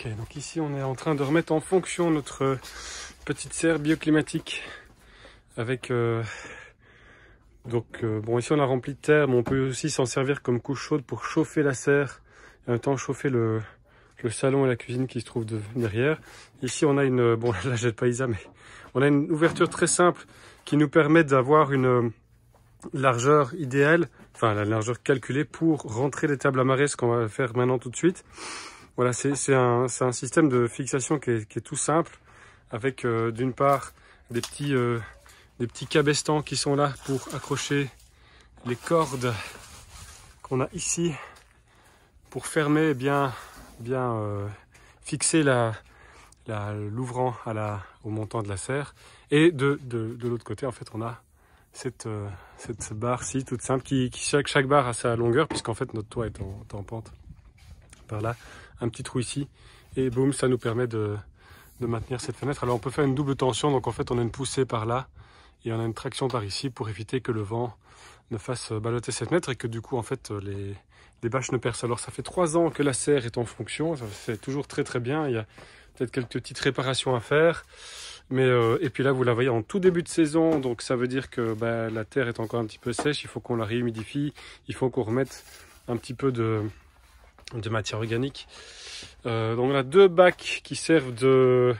Ok, donc ici on est en train de remettre en fonction notre petite serre bioclimatique avec bon, ici on a rempli de terre, mais on peut aussi s'en servir comme couche chaude pour chauffer la serre et en même temps chauffer le salon et la cuisine qui se trouvent derrière. Ici on a une, bon là je jette pas Isa, mais on a une ouverture très simple qui nous permet d'avoir une largeur idéale, enfin la largeur calculée pour rentrer les tables amarrées, ce qu'on va faire maintenant tout de suite. Voilà, c'est un système de fixation qui est tout simple, avec d'une part des petits cabestans qui sont là pour accrocher les cordes qu'on a ici pour fermer et bien fixer l'ouvrant au montant de la serre. Et de l'autre côté, en fait, on a cette barre-ci toute simple chaque barre a sa longueur, puisqu'en fait notre toit est en pente. Par là, un petit trou ici, et boum, ça nous permet de maintenir cette fenêtre. Alors on peut faire une double tension, donc en fait on a une poussée par là et on a une traction par ici pour éviter que le vent ne fasse balloter cette fenêtre et que du coup en fait les bâches ne percent. Alors ça fait 3 ans que la serre est en fonction, ça fait toujours très très bien. Il y a peut-être quelques petites réparations à faire, mais et puis là vous la voyez en tout début de saison, donc ça veut dire que la terre est encore un petit peu sèche, il faut qu'on la réhumidifie, il faut qu'on remette un petit peu de matière organique. Donc on a 2 bacs qui servent de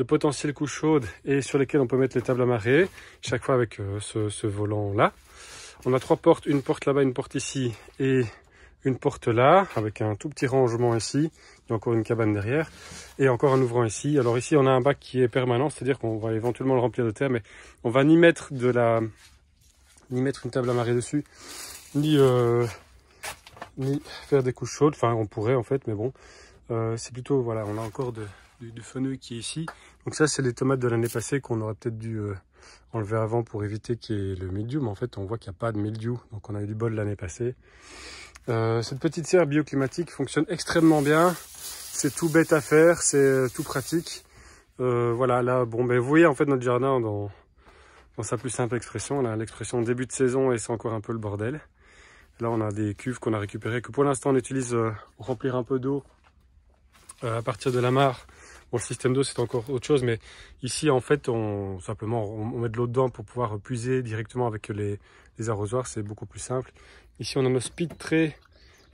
potentiel couche chaude et sur lesquels on peut mettre les tables amarrées, chaque fois avec ce volant là. On a 3 portes, une porte là-bas, une porte ici et une porte là, avec un tout petit rangement ici. Il y a encore une cabane derrière et encore un ouvrant ici. Alors ici on a un bac qui est permanent, c'est-à-dire qu'on va éventuellement le remplir de terre, mais on va ni mettre une table amarrée dessus, ni faire des couches chaudes. Enfin on pourrait en fait, mais bon, c'est plutôt, voilà, on a encore du fenouil qui est ici. Donc ça c'est les tomates de l'année passée qu'on aurait peut-être dû enlever avant pour éviter qu'il y ait le mildiou, mais en fait on voit qu'il n'y a pas de mildiou, donc on a eu du bol l'année passée. Cette petite serre bioclimatique fonctionne extrêmement bien, c'est tout bête à faire, c'est tout pratique. Voilà, là, bon, vous voyez en fait notre jardin dans sa plus simple expression, là, l'expression début de saison et c'est encore un peu le bordel. Là on a des cuves qu'on a récupérées, que pour l'instant on utilise pour remplir un peu d'eau à partir de la mare. Bon, le système d'eau c'est encore autre chose, mais ici en fait on met de l'eau dedans pour pouvoir puiser directement avec les arrosoirs, c'est beaucoup plus simple. Ici on a nos speed trays,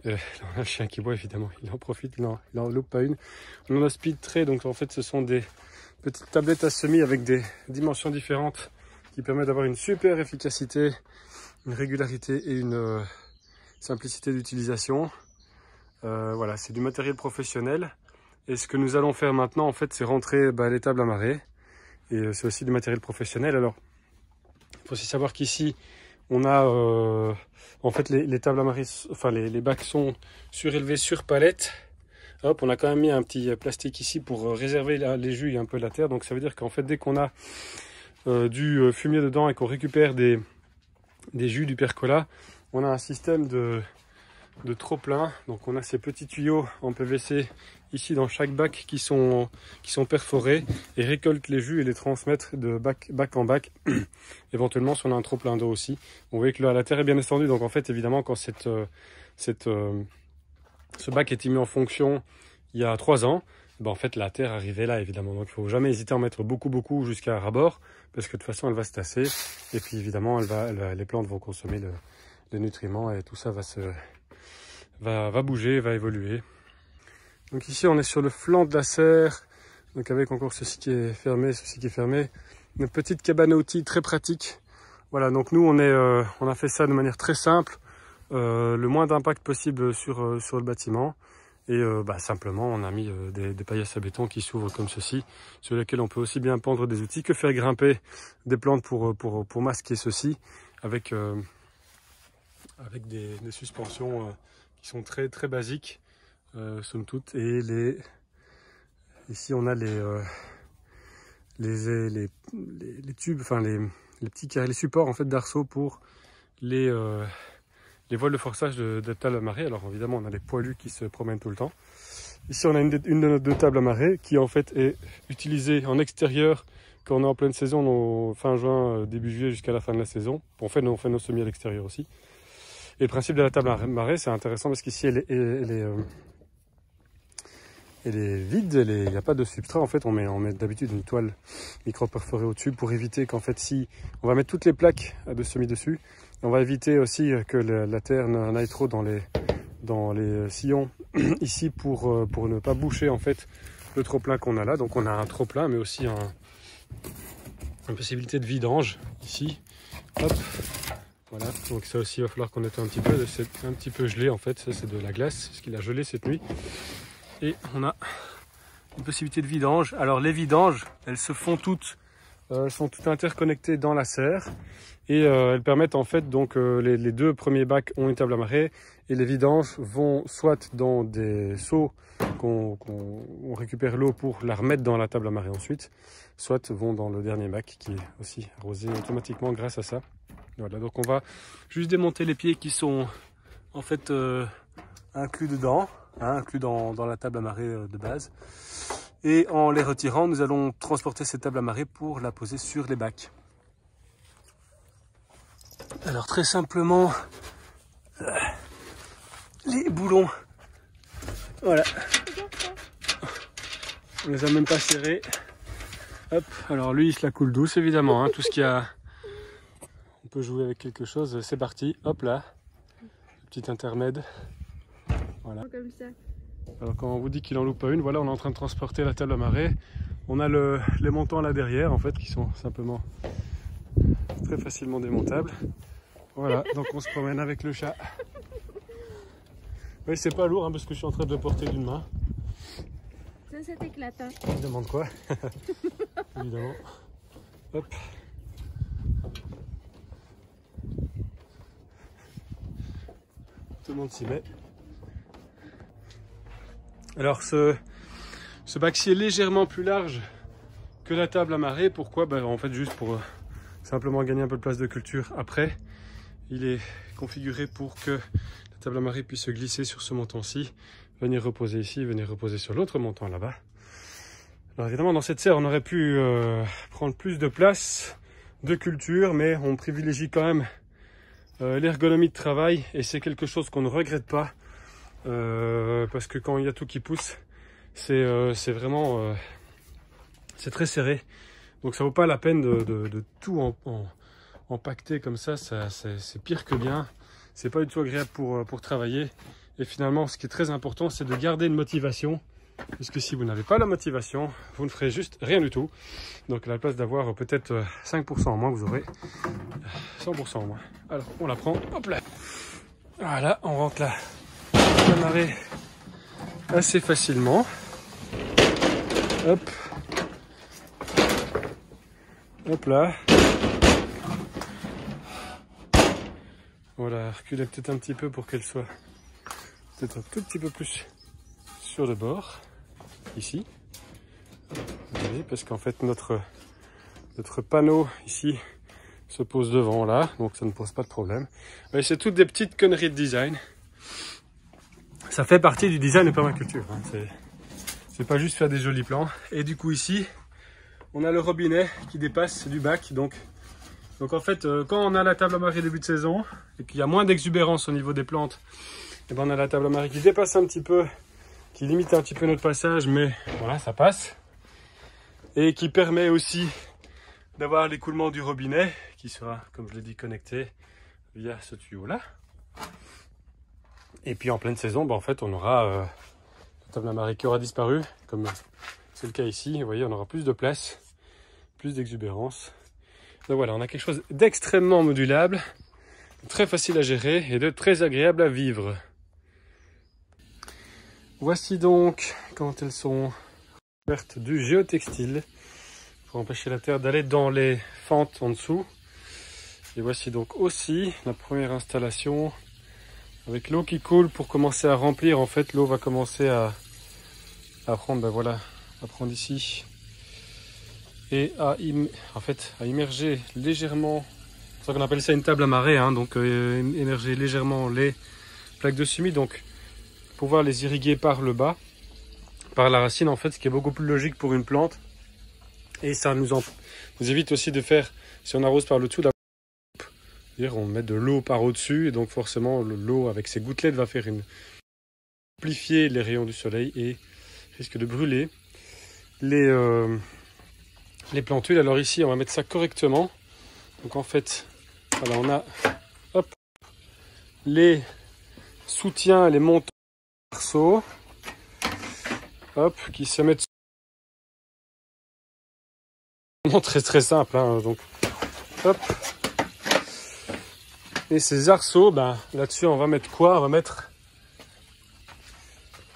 là, on a un chien qui boit évidemment, il en profite, non, il en loupe pas une. On a nos speed trays, donc en fait ce sont des petites tablettes à semis avec des dimensions différentes qui permettent d'avoir une super efficacité, une régularité et une simplicité d'utilisation. Voilà, c'est du matériel professionnel. Et ce que nous allons faire maintenant, en fait, c'est rentrer les tables amarrées. Et c'est aussi du matériel professionnel. Alors, il faut aussi savoir qu'ici, on a en fait les tables amarrées, enfin les bacs sont surélevés sur palette. Hop, on a quand même mis un petit plastique ici pour réserver les jus et un peu la terre. Donc ça veut dire qu'en fait, dès qu'on a du fumier dedans et qu'on récupère des jus du percola, on a un système de trop-plein. Donc on a ces petits tuyaux en PVC ici dans chaque bac qui sont perforés et récoltent les jus et les transmettent de bac en bac. Éventuellement si on a un trop-plein d'eau aussi. Vous voyez que la terre est bien descendue, donc en fait évidemment quand ce bac est mis en fonction il y a 3 ans, en fait la terre arrivait là évidemment. Donc il ne faut jamais hésiter à en mettre beaucoup jusqu'à ras-bord, parce que de toute façon elle va se tasser et puis évidemment les plantes vont consommer les nutriments et tout ça va bouger, va évoluer. Donc ici on est sur le flanc de la serre, donc avec encore ceci qui est fermé, ceci qui est fermé. Une petite cabane à outils très pratique. Voilà, donc nous on a fait ça de manière très simple, le moins d'impact possible sur le bâtiment. Et simplement on a mis des paillasses à béton qui s'ouvrent comme ceci, sur lesquelles on peut aussi bien pendre des outils que faire grimper des plantes pour masquer ceci, avec des suspensions qui sont très très basiques, somme toute. Et ici on a les tubes, enfin les supports en fait d'arceaux pour les voiles de forçage de table amarrée. Alors évidemment on a les poilus qui se promènent tout le temps. Ici on a une de nos 2 tables amarrées qui en fait est utilisée en extérieur quand on est en pleine saison, fin juin, début juillet jusqu'à la fin de la saison. On fait nos semis à l'extérieur aussi. Et le principe de la table amarrée, c'est intéressant parce qu'ici elle elle est vide, il n'y a pas de substrat. En fait, on met d'habitude une toile micro-perforée au-dessus pour éviter qu'en fait, si on va mettre toutes les plaques de semis dessus, on va éviter aussi que la terre n'aille trop dans les sillons ici pour ne pas boucher en fait le trop-plein qu'on a là. Donc on a un trop-plein, mais aussi une possibilité de vidange ici. Hop, voilà. Donc ça aussi, il va falloir qu'on nettoie un petit peu. C'est un petit peu gelé en fait. Ça, c'est de la glace, ce qu'il a gelé cette nuit. Et on a une possibilité de vidange. Alors les vidanges, elles se font toutes, elles sont toutes interconnectées dans la serre. Et elles permettent en fait, donc les deux premiers bacs ont une table à marée. Et les vidanges vont soit dans des seaux qu'on récupère l'eau pour la remettre dans la table à marée ensuite, soit vont dans le dernier bac qui est aussi arrosé automatiquement grâce à ça. Voilà, donc on va juste démonter les pieds qui sont en fait inclus dedans, hein, inclus dans la table à marée de base. Et en les retirant, nous allons transporter cette table à marée pour la poser sur les bacs. Alors très simplement, les boulons, voilà, on les a même pas serrés. Hop, alors lui il se la coule douce évidemment, hein, tout ce qu'il y a, on peut jouer avec quelque chose, c'est parti, hop là, petit intermède, voilà. Comme ça. Alors quand on vous dit qu'il en loupe pas une, voilà, on est en train de transporter la table à marée, on a les montants là derrière en fait qui sont simplement très facilement démontables. Voilà, donc on se promène avec le chat. Oui, c'est pas lourd hein, parce que je suis en train de le porter d'une main. Ça t'éclate. Hein. Je me demande quoi. Évidemment. Hop. Tout le monde s'y met. Alors ce bac-ci est légèrement plus large que la table à marée. Pourquoi? En fait juste pour simplement gagner un peu de place de culture après. Il est configuré pour que la table à marée puisse se glisser sur ce montant-ci, venir reposer ici, venir reposer sur l'autre montant là-bas. Alors évidemment, dans cette serre, on aurait pu prendre plus de place de culture, mais on privilégie quand même l'ergonomie de travail et c'est quelque chose qu'on ne regrette pas parce que quand il y a tout qui pousse, c'est vraiment c'est très serré. Donc ça vaut pas la peine de tout empaqueter comme ça, c'est pire que bien. C'est pas du tout agréable pour travailler. Et finalement, ce qui est très important, c'est de garder une motivation. Puisque si vous n'avez pas la motivation, vous ne ferez juste rien du tout. Donc à la place d'avoir peut-être 5% en moins, vous aurez 100% en moins. Alors on la prend, hop là. Voilà, on rentre là. La marée assez facilement. Hop. Hop là. Voilà, reculer peut-être un petit peu pour qu'elle soit peut-être un tout petit peu plus sur le bord, ici. Vous voyez, parce qu'en fait notre panneau ici se pose devant là, donc ça ne pose pas de problème. Mais c'est toutes des petites conneries de design. Ça fait partie du design de permaculture. Hein. C'est pas juste faire des jolis plans. Et du coup ici, on a le robinet qui dépasse du bac, donc en fait, quand on a la table à marée début de saison et qu'il y a moins d'exubérance au niveau des plantes, et ben on a la table à marée qui dépasse un petit peu, qui limite un petit peu notre passage, mais voilà, ça passe. Et qui permet aussi d'avoir l'écoulement du robinet qui sera, comme je l'ai dit, connecté via ce tuyau-là. Et puis en pleine saison, en fait, on aura la table à marée qui aura disparu, comme c'est le cas ici. Vous voyez, on aura plus de place, plus d'exubérance. Donc voilà, on a quelque chose d'extrêmement modulable, très facile à gérer et de très agréable à vivre. Voici donc quand elles sont couvertes du géotextile pour empêcher la terre d'aller dans les fentes en dessous. Et voici donc aussi la première installation avec l'eau qui coule pour commencer à remplir. En fait, l'eau va commencer à prendre, voilà, à prendre ici. Et à immerger légèrement, c'est ça qu'on appelle ça une table à marée, hein, donc immerger légèrement les plaques de semis, donc pouvoir les irriguer par le bas, par la racine en fait, ce qui est beaucoup plus logique pour une plante. Et ça nous évite aussi de faire, si on arrose par le dessous, on met de l'eau par au-dessus, et donc forcément l'eau avec ses gouttelettes va faire amplifier les rayons du soleil et risque de brûler les plantules. Alors ici, on va mettre ça correctement. Donc en fait, voilà, on a hop, les soutiens, les montants arceaux, hop, qui se mettent très très simple, hein, donc hop. Et ces arceaux, ben, là-dessus on va mettre quoi? On va mettre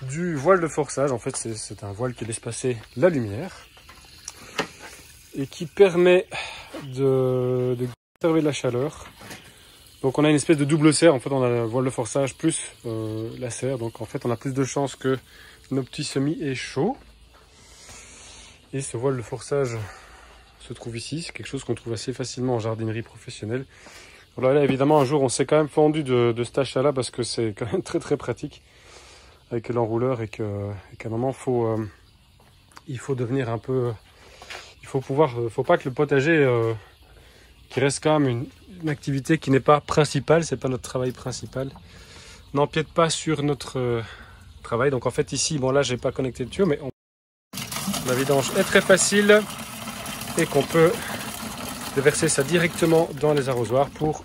du voile de forçage. En fait c'est un voile qui laisse passer la lumière et qui permet de conserver la chaleur. Donc on a une espèce de double serre. En fait on a le voile de forçage plus la serre. Donc en fait on a plus de chances que nos petits semis aient chaud. Et ce voile de forçage se trouve ici. C'est quelque chose qu'on trouve assez facilement en jardinerie professionnelle. Alors là, évidemment, un jour, on s'est quand même fendu de cet achat-là parce que c'est quand même très très pratique avec l'enrouleur et qu'à un moment, il faut devenir un peu... faut pas que le potager, qui reste quand même une activité qui n'est pas principale, c'est pas notre travail principal, n'empiète pas sur notre travail. Donc en fait ici, bon là, j'ai pas connecté de tuyau, mais la vidange est très facile et qu'on peut déverser ça directement dans les arrosoirs pour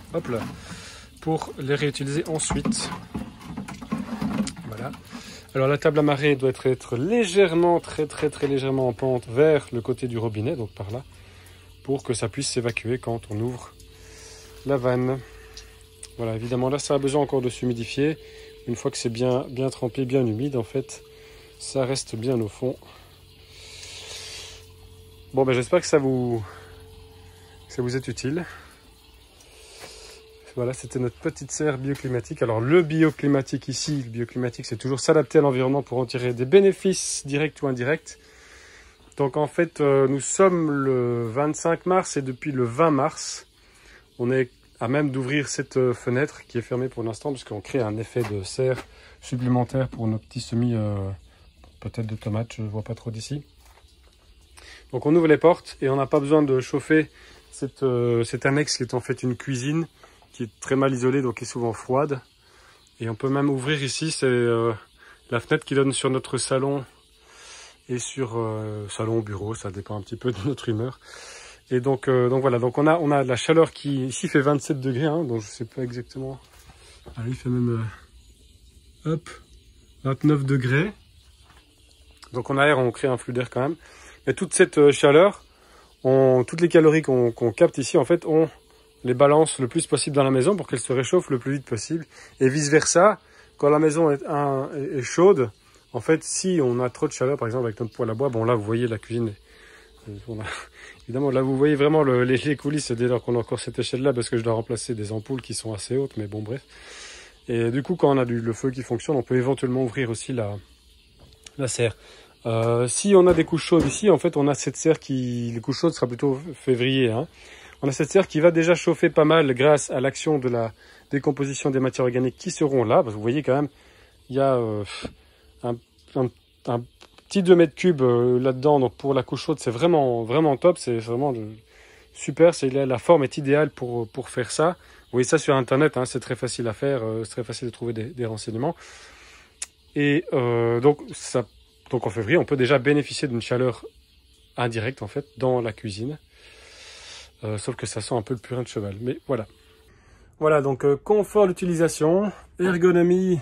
les réutiliser ensuite. Voilà. Alors la table à marée doit être légèrement, très légèrement en pente vers le côté du robinet, donc par là, pour que ça puisse s'évacuer quand on ouvre la vanne. Voilà, évidemment là ça a besoin encore de s'humidifier. Une fois que c'est bien trempé, bien humide, en fait, ça reste bien au fond. Bon ben j'espère que ça vous est utile. Voilà, c'était notre petite serre bioclimatique. Alors le bioclimatique ici, le bioclimatique, c'est toujours s'adapter à l'environnement pour en tirer des bénéfices directs ou indirects. Donc en fait, nous sommes le 25 mars et depuis le 20 mars, on est à même d'ouvrir cette fenêtre qui est fermée pour l'instant puisqu'on crée un effet de serre supplémentaire pour nos petits semis, peut-être de tomates, je ne vois pas trop d'ici. Donc on ouvre les portes et on n'a pas besoin de chauffer cette annexe qui est en fait une cuisine qui est très mal isolée, donc qui est souvent froide. Et on peut même ouvrir ici, c'est la fenêtre qui donne sur notre salon et sur salon, bureau, ça dépend un petit peu de notre humeur. Et donc voilà, donc on a de la chaleur qui ici fait 27 degrés, hein, donc je sais pas exactement. Ah, il fait même 29 degrés. Donc on aère, on crée un flux d'air quand même. Et toute cette chaleur, toutes les calories qu'on capte ici, en fait, on les balance le plus possible dans la maison pour qu'elles se réchauffent le plus vite possible. Et vice versa, quand la maison est chaude, en fait, si on a trop de chaleur, par exemple avec notre poêle à bois, bon là vous voyez la cuisine, évidemment là vous voyez vraiment les coulisses dès lors qu'on a encore cette échelle là parce que je dois remplacer des ampoules qui sont assez hautes, mais bon bref. Et du coup quand on a le feu qui fonctionne, on peut éventuellement ouvrir aussi la serre. Si on a des couches chaudes ici, en fait on a cette serre les couches chaudes sera plutôt février, hein. On a cette serre qui va déjà chauffer pas mal grâce à l'action de la décomposition des matières organiques qui seront là. Parce que vous voyez quand même, il y a un petit 2 mètres cubes là-dedans. Donc pour la couche chaude, c'est vraiment top. C'est vraiment super. La forme est idéale pour faire ça. Vous voyez ça sur Internet, hein, c'est très facile à faire. C'est très facile de trouver des renseignements. Et donc en février, on peut déjà bénéficier d'une chaleur indirecte en fait dans la cuisine. Sauf que ça sent un peu le purin de cheval, mais voilà. Voilà, donc confort d'utilisation, ergonomie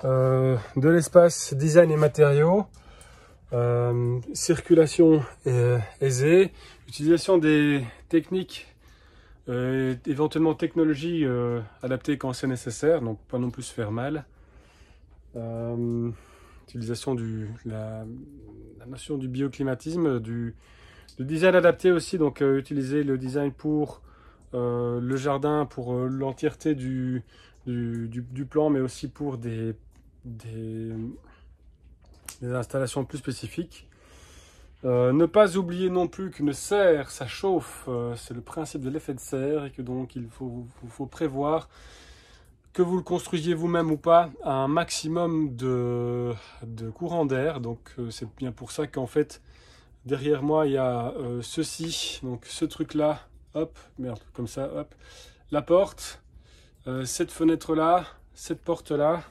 de l'espace, design et matériaux, circulation aisée, utilisation des techniques, éventuellement technologies adaptées quand c'est nécessaire, donc pas non plus se faire mal. Utilisation la notion du bioclimatisme, du design adapté aussi, donc utiliser le design pour le jardin, pour l'entièreté du plan, mais aussi pour des installations plus spécifiques. Ne pas oublier non plus qu'une serre, ça chauffe, c'est le principe de l'effet de serre, et que donc il faut prévoir, que vous le construisiez vous-même ou pas, un maximum de courant d'air. Donc c'est bien pour ça qu'en fait, derrière moi, il y a ceci, donc ce truc-là, hop, merde, comme ça, hop, la porte, cette fenêtre-là, cette porte-là,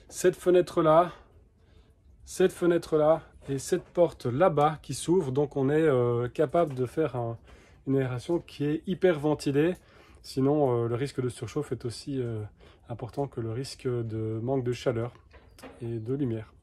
cette fenêtre-là, cette fenêtre-là et cette porte là-bas qui s'ouvre. Donc on est capable de faire une aération qui est hyper ventilée. Sinon, le risque de surchauffe est aussi important que le risque de manque de chaleur et de lumière.